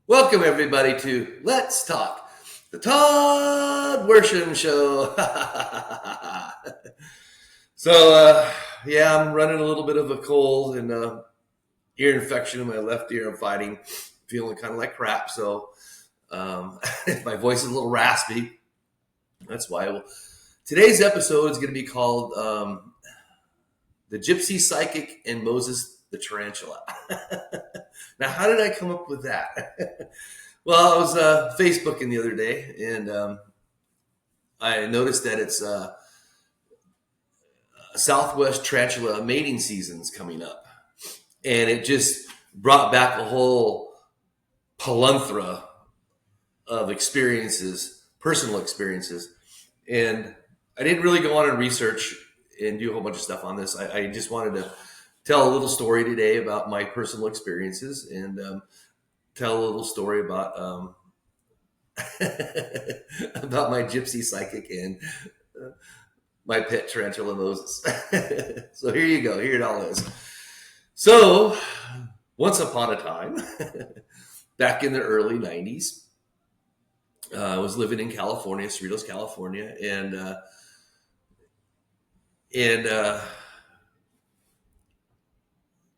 Welcome, everybody, to Let's Talk, the Todd Worsham Show. I'm running a little bit of a cold and ear infection in my left ear. I'm fighting, feeling kind of like crap. So my voice is a little raspy. That's why. Today's episode is going to be called The Gypsy Psychic and Moses the Tarantula. Now, how did I come up with that? Well, I was Facebooking the other day, and I noticed that it's Southwest tarantula mating season's coming up. And it just brought back a whole plethora of experiences, personal experiences. And I didn't really go on and research and do a whole bunch of stuff on this. I just wanted to tell a little story today about my personal experiences and tell a little story about about my gypsy psychic and my pet tarantula Moses. So here you go. Here it all is. So once upon a time, back in the early 90s, I was living in California, Cerritos, California, and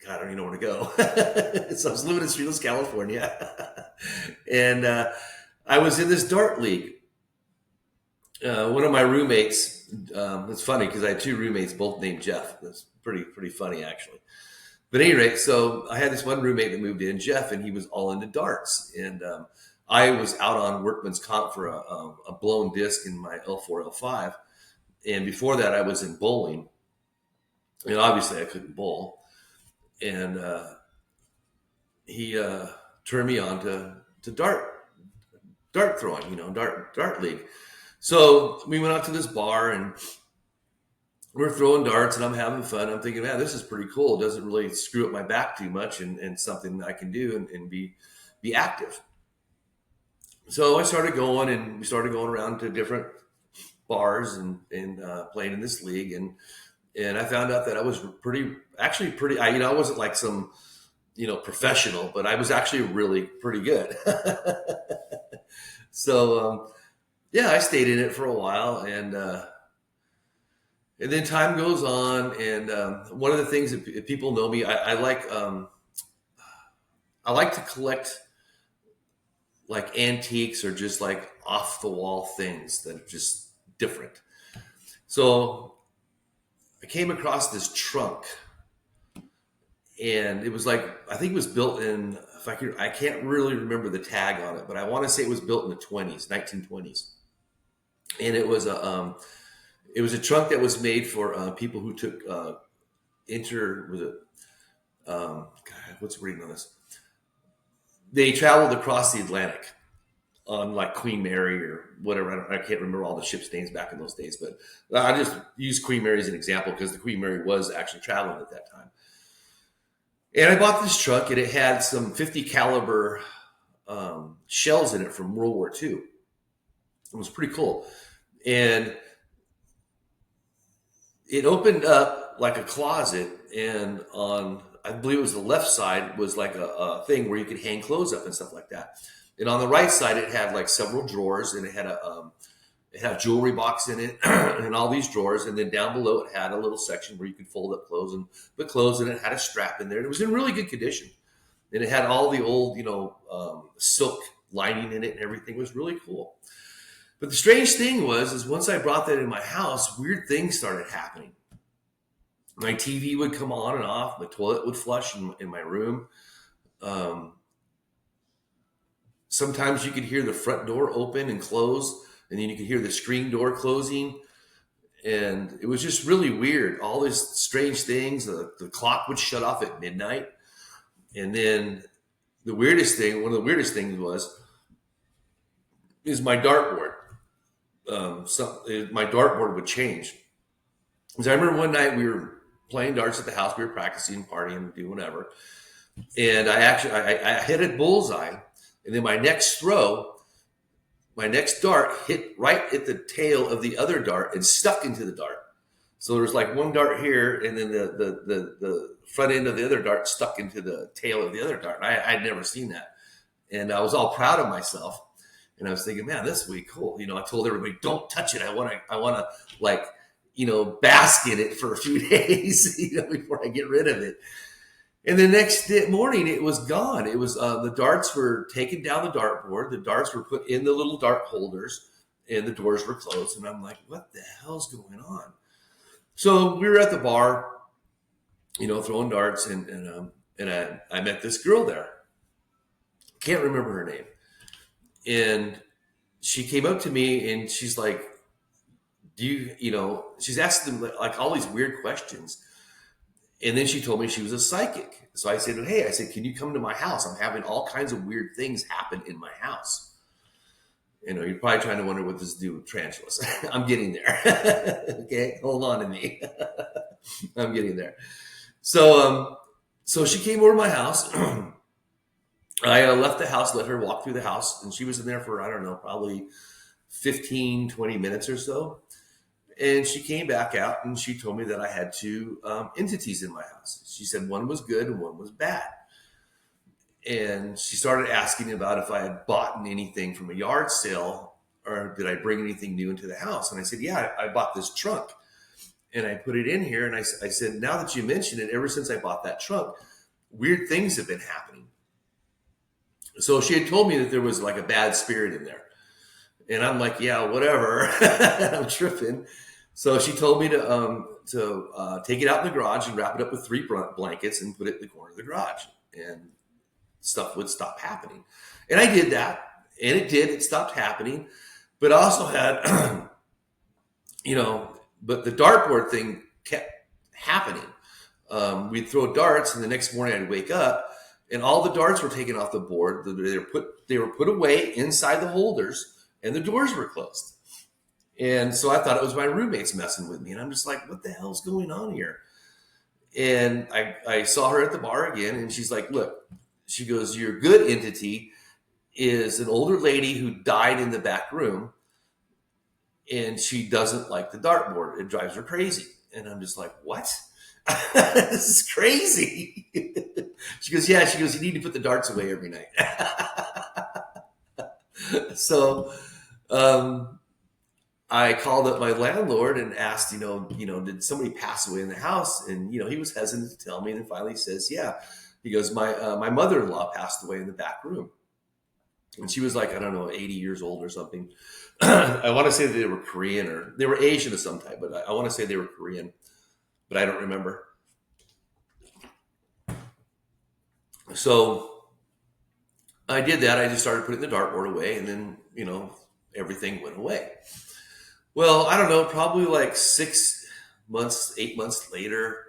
God, I don't even know where to go. So I was living in Cerritos, California, and I was in this dart league. One of my roommates, it's funny because I had two roommates, both named Jeff. That's pretty funny, actually. But at any rate, so I had this one roommate that moved in, Jeff, and he was all into darts. And I was out on workman's comp for a blown disc in my L4, L5. And before that, I was in bowling. And obviously, I couldn't bowl. And he turned me on to dart throwing, dart league. So we went out to this bar and we're throwing darts and I'm having fun. I'm thinking, man, this is pretty cool. It doesn't really screw up my back too much and something I can do and be active. So I started going and we started going around to different bars and playing in this league. And I found out that I was pretty, I wasn't like some, professional, but I was actually really pretty good. So, I stayed in it for a while and then time goes on. And one of the things that if people know me, I like to collect like antiques or just like off the wall things that are just different. So I came across this trunk and it was like, I think it was built in, I can't really remember the tag on it, but I want to say it was built in the 1920s. And it was a trunk that was made for people who took what's the reading on this? They traveled across the Atlantic on like Queen Mary or whatever. I can't remember all the ship's names back in those days, but I just use Queen Mary as an example because the Queen Mary was actually traveling at that time. And I bought this truck and it had some 50 caliber shells in it from World War II. It was pretty cool. And it opened up like a closet, and on, I believe it was the left side, was like a thing where you could hang clothes up and stuff like that. And on the right side, it had like several drawers, and it had a jewelry box in it, and all these drawers. And then down below, it had a little section where you could fold up clothes and put clothes in it. It had a strap in there. And it was in really good condition, and it had all the old, silk lining in it, and everything. It was really cool. But the strange thing is once I brought that in my house, weird things started happening. My TV would come on and off. My toilet would flush in my room. Sometimes you could hear the front door open and close, and then you could hear the screen door closing. And it was just really weird. All these strange things. The clock would shut off at midnight. And then one of the weirdest things is my dartboard. My dartboard would change. Because I remember one night we were playing darts at the house. We were practicing, partying, doing whatever. And I hit a bullseye. And then my next dart hit right at the tail of the other dart and stuck into the dart. So there was like one dart here, and then the front end of the other dart stuck into the tail of the other dart. I'd never seen that. And I was all proud of myself. And I was thinking, man, this is really cool. I told everybody, don't touch it. I want to like, bask in it for a few days, before I get rid of it. And the next morning, it was gone. It was the darts were taken down the dartboard. The darts were put in the little dart holders, and the doors were closed. And I'm like, what the hell's going on? So we were at the bar, throwing darts, and I met this girl there. Can't remember her name. And she came up to me and she's like, she's asking them like all these weird questions. And then she told me she was a psychic. So I said, hey, can you come to my house? I'm having all kinds of weird things happen in my house. You're probably trying to wonder what this do with tarantulas. I'm getting there. Okay, hold on to me. I'm getting there. So she came over to my house. I left the house, let her walk through the house, and she was in there for, I don't know, probably 15, 20 minutes or so. And she came back out and she told me that I had two entities in my house. She said one was good and one was bad. And she started asking about if I had bought anything from a yard sale or did I bring anything new into the house. And I said, yeah, I bought this trunk and I put it in here. And I said, now that you mention it, ever since I bought that trunk, weird things have been happening. So she had told me that there was like a bad spirit in there. And I'm like, yeah, whatever. I'm tripping. So she told me to take it out in the garage and wrap it up with 3 blankets and put it in the corner of the garage. And stuff would stop happening. And I did that. And it did. It stopped happening. But I also had, but the dartboard thing kept happening. We'd throw darts and the next morning I'd wake up and all the darts were taken off the board. They were put away inside the holders and the doors were closed. And so I thought it was my roommates messing with me. And I'm just like, what the hell's going on here? And I saw her at the bar again. And she's like, look, she goes, your good entity is an older lady who died in the back room. And she doesn't like the dartboard. It drives her crazy. And I'm just like, what? This is crazy. She goes, yeah. She goes, you need to put the darts away every night. So I called up my landlord and asked, did somebody pass away in the house? And, he was hesitant to tell me. And then finally he says, yeah. He goes, my mother-in-law passed away in the back room. And she was like, I don't know, 80 years old or something. I want to say that they were Korean or they were Asian of some type, but I want to say they were Korean, but I don't remember. So I did that. I just started putting the dartboard away and then, everything went away. Well, I don't know, probably like 6 months, 8 months later.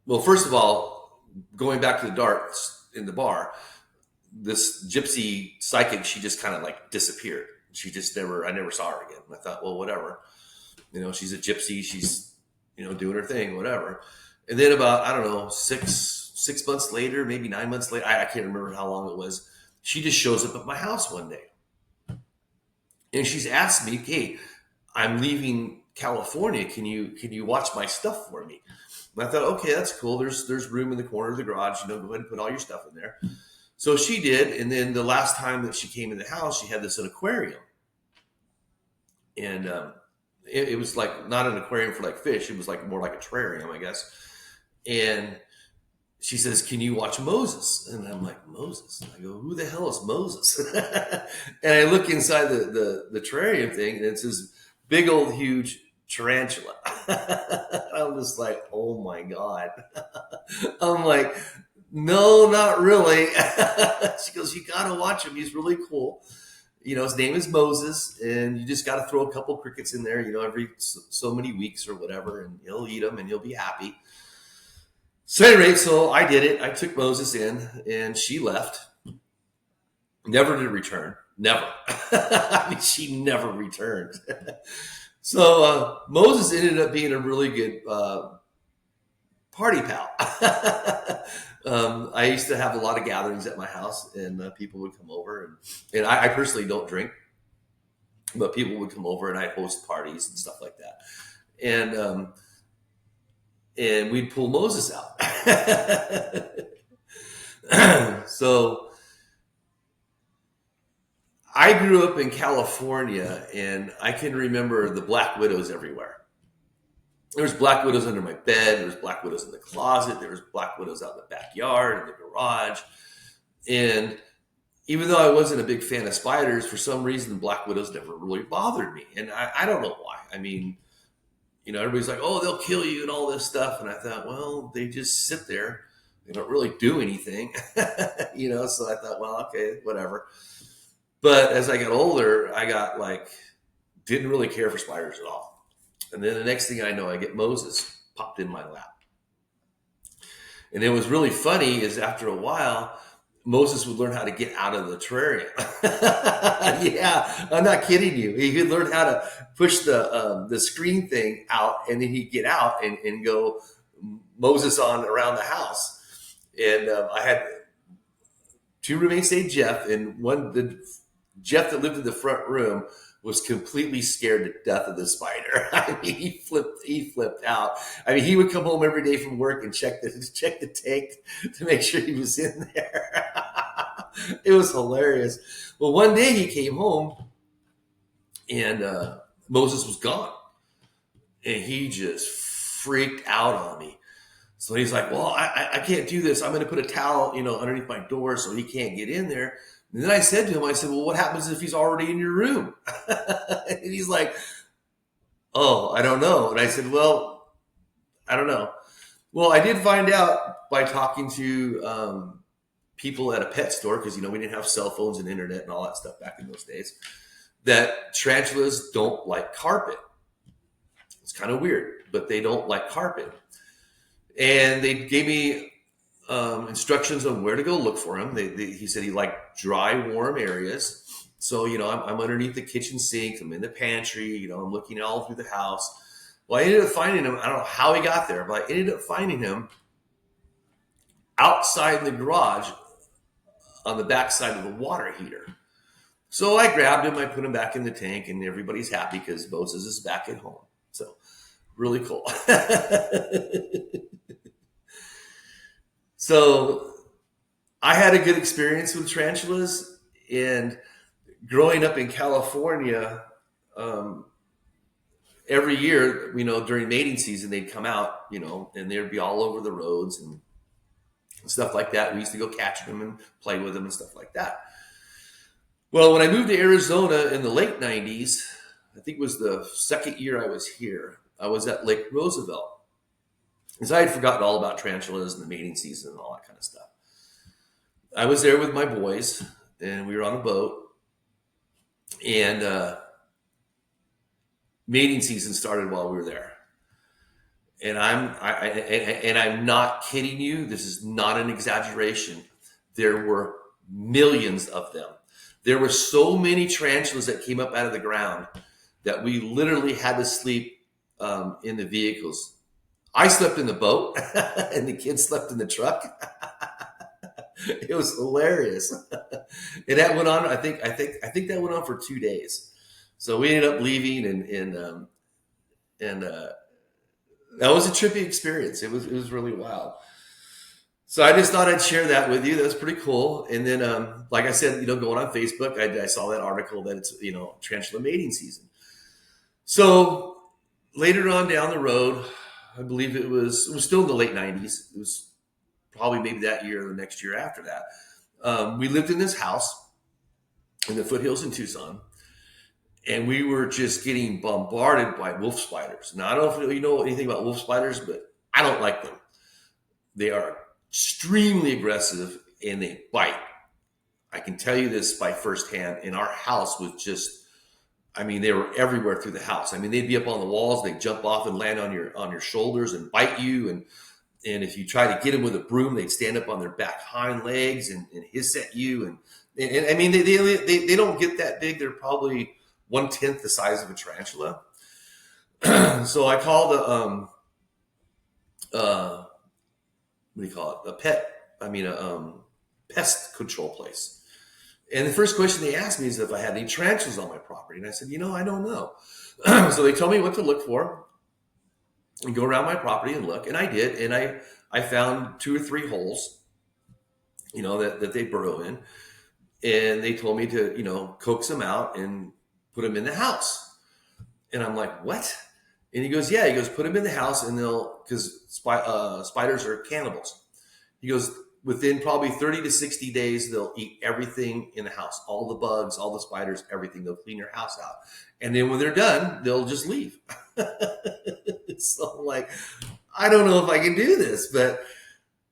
Well, first of all, going back to the darts in the bar, this gypsy psychic, she just kind of like disappeared. I never saw her again. I thought, well, whatever. She's a gypsy. She's, doing her thing, whatever. And then about, I don't know, six months later, maybe 9 months later, I can't remember how long it was. She just shows up at my house one day. And she's asked me, hey, I'm leaving California. Can you watch my stuff for me? And I thought, okay, that's cool. There's room in the corner of the garage. Go ahead and put all your stuff in there. So she did. And then the last time that she came in the house, she had this an aquarium. And it was like not an aquarium for like fish. It was like more like a terrarium, I guess. And she says, can you watch Moses? And I'm like, Moses? I go, who the hell is Moses? And I look inside the terrarium thing, and it's this big old huge tarantula. I'm just like, oh my God. I'm like, no, not really. She goes, you got to watch him. He's really cool. His name is Moses, and you just got to throw a couple crickets in there, every so many weeks or whatever, and he'll eat them and you'll be happy. So at any rate, so I did it. I took Moses in, and she left. Never did return. Never. I mean, she never returned. So Moses ended up being a really good party pal. I used to have a lot of gatherings at my house, and people would come over. And I personally don't drink, but people would come over, and I'd host parties and stuff like that. And we'd pull Moses out. So I grew up in California, and I can remember the black widows everywhere. There was black widows under my bed. There was black widows in the closet. There was black widows out in the backyard, in the garage. And even though I wasn't a big fan of spiders, for some reason, black widows never really bothered me. And I don't know why. I mean, everybody's like, oh, they'll kill you and all this stuff. And I thought, well, they just sit there. They don't really do anything, so I thought, well, okay, whatever. But as I got older, I got didn't really care for spiders at all. And then the next thing I know, I get Moses popped in my lap. And it was really funny is after a while, Moses would learn how to get out of the terrarium. Yeah, I'm not kidding you. He could learn how to push the screen thing out, and then he'd get out and go Moses on around the house. And I had two roommates named Jeff, and Jeff that lived in the front room was completely scared to death of the spider. I mean, he flipped out. I mean, he would come home every day from work and check the tank to make sure he was in there. It was hilarious. Well, one day he came home and Moses was gone, and he just freaked out on me. So he's like, well, I can't do this. I'm going to put a towel, underneath my door so he can't get in there. And then I said to him, well, what happens if he's already in your room? And he's like, oh, I don't know. And I said, well, I don't know. Well, I did find out by talking to people at a pet store, because, we didn't have cell phones and internet and all that stuff back in those days, that tarantulas don't like carpet. It's kind of weird, but they don't like carpet. And they gave me instructions on where to go look for him. He said he liked dry, warm areas. So, I'm underneath the kitchen sink. I'm in the pantry. I'm looking all through the house. Well, I ended up finding him. I don't know how he got there, but I ended up finding him outside in the garage on the backside of the water heater. So I grabbed him. I put him back in the tank, and everybody's happy because Moses is back at home. So really cool. So I had a good experience with tarantulas, and growing up in California, every year, during mating season, they'd come out, and they'd be all over the roads and stuff like that. We used to go catch them and play with them and stuff like that. Well, when I moved to Arizona in the late 90s, I think it was the second year I was here, I was at Lake Roosevelt. Because I had forgotten all about tarantulas and the mating season and all that kind of stuff. I was there with my boys, and we were on a boat, and mating season started while we were there. And I'm not kidding you. This is not an exaggeration. There were millions of them. There were so many tarantulas that came up out of the ground that we literally had to sleep in the vehicles. I slept in the boat, and the kids slept in the truck. It was hilarious, and that went on. I think that went on for 2 days. So we ended up leaving, and that was a trippy experience. It was really wild. So I just thought I'd share that with you. That was pretty cool. And then, like I said, going on Facebook, I saw that article that it's tarantula mating season. So later on down the road, I believe it was still in the late 90s. It was probably maybe that year or the next year after that. We lived in this house in the foothills in Tucson, and we were just getting bombarded by wolf spiders. Now, I don't know if you know anything about wolf spiders, but I don't like them. They are extremely aggressive, and they bite. I can tell you this by firsthand. And our house was just, they were everywhere through the house. They'd be up on the walls. They'd jump off and land on your shoulders and bite you. And if you try to get them with a broom, they'd stand up on their back hind legs and hiss at you. And they don't get that big. They're probably 1/10 the size of a tarantula. So I called what do you call it? A pest control place. And the first question they asked me is if I had any tarantulas on my property. And I said, I don't know. So they told me what to look for and go around my property and look. And I did. And I found 2 or 3 holes, that they burrow in. And they told me to, coax them out and put them in the house. And I'm like, what? And he goes, yeah. He goes, put them in the house, and because spiders are cannibals. He goes, within probably 30 to 60 days, they'll eat everything in the house, all the bugs, all the spiders, everything. They'll clean your house out. And then when they're done, they'll just leave. So I'm like, I don't know if I can do this. But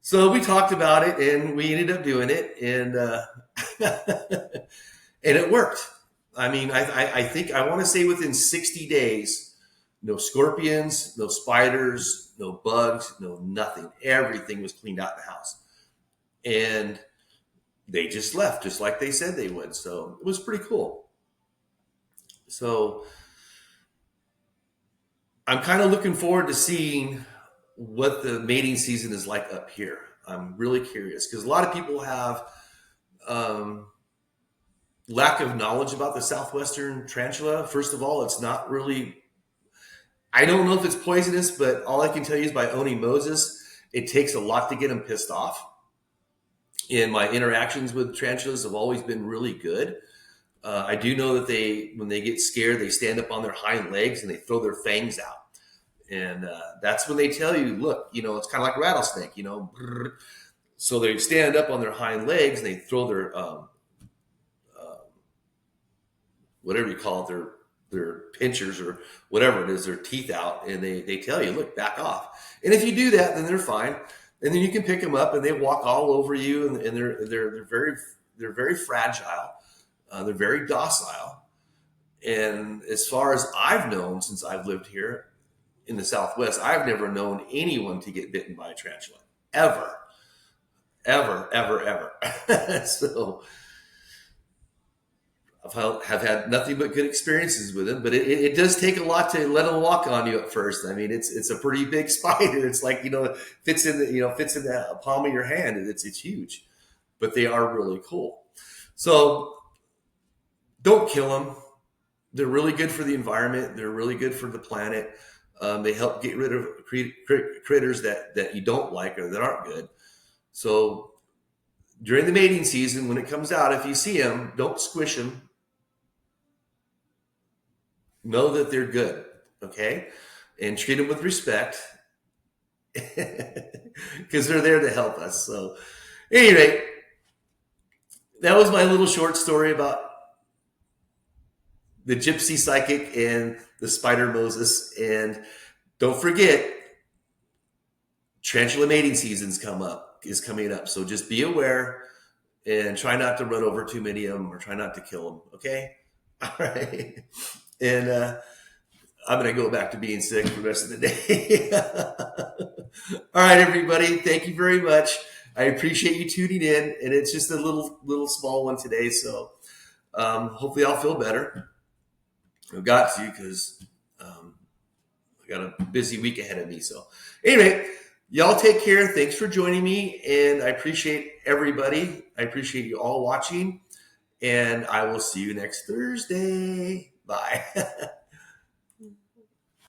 so we talked about it, and we ended up doing it. And, and it worked. I mean, I think, I want to say within 60 days, no scorpions, no spiders, no bugs, no nothing. Everything was cleaned out in the house. And they just left, just like they said they would. So it was pretty cool. So I'm kind of looking forward to seeing what the mating season is like up here. I'm really curious because a lot of people have lack of knowledge about the southwestern tarantula. First of all, it's not really, I don't know if it's poisonous, but all I can tell you is by owning Moses, it takes a lot to get him pissed off. And my interactions with tarantulas have always been really good. I do know that when they get scared, they stand up on their hind legs and they throw their fangs out. And that's when they tell you, look, it's kind of like a rattlesnake, brrr. So they stand up on their hind legs and they throw their, whatever you call it, their pinchers or whatever it is, their teeth out. And they tell you, look, back off. And if you do that, then they're fine. And then you can pick them up and they walk all over you. And they're very fragile. They're very docile. And as far as I've known, since I've lived here in the Southwest, I've never known anyone to get bitten by a tarantula. Ever. So have had nothing but good experiences with them, but it does take a lot to let them walk on you at first. I mean, it's a pretty big spider. It's like, fits in the palm of your hand. And it's huge, but they are really cool. So don't kill them. They're really good for the environment. They're really good for the planet. They help get rid of critters that you don't like or that aren't good. So during the mating season, when it comes out, if you see them, don't squish them. Know that they're good, okay? And treat them with respect because they're there to help us. So anyway, that was my little short story about the Gypsy psychic and the spider Moses. And don't forget, tarantula mating season's is coming up. So just be aware and try not to run over too many of them or try not to kill them. Okay. All right. And, I'm going to go back to being sick for the rest of the day. All right, everybody. Thank you very much. I appreciate you tuning in. And it's just a little small one today. So, hopefully I'll feel better. I've got to, because, I got a busy week ahead of me. So anyway, y'all take care. Thanks for joining me. And I appreciate everybody. I appreciate you all watching. And I will see you next Thursday. Bye.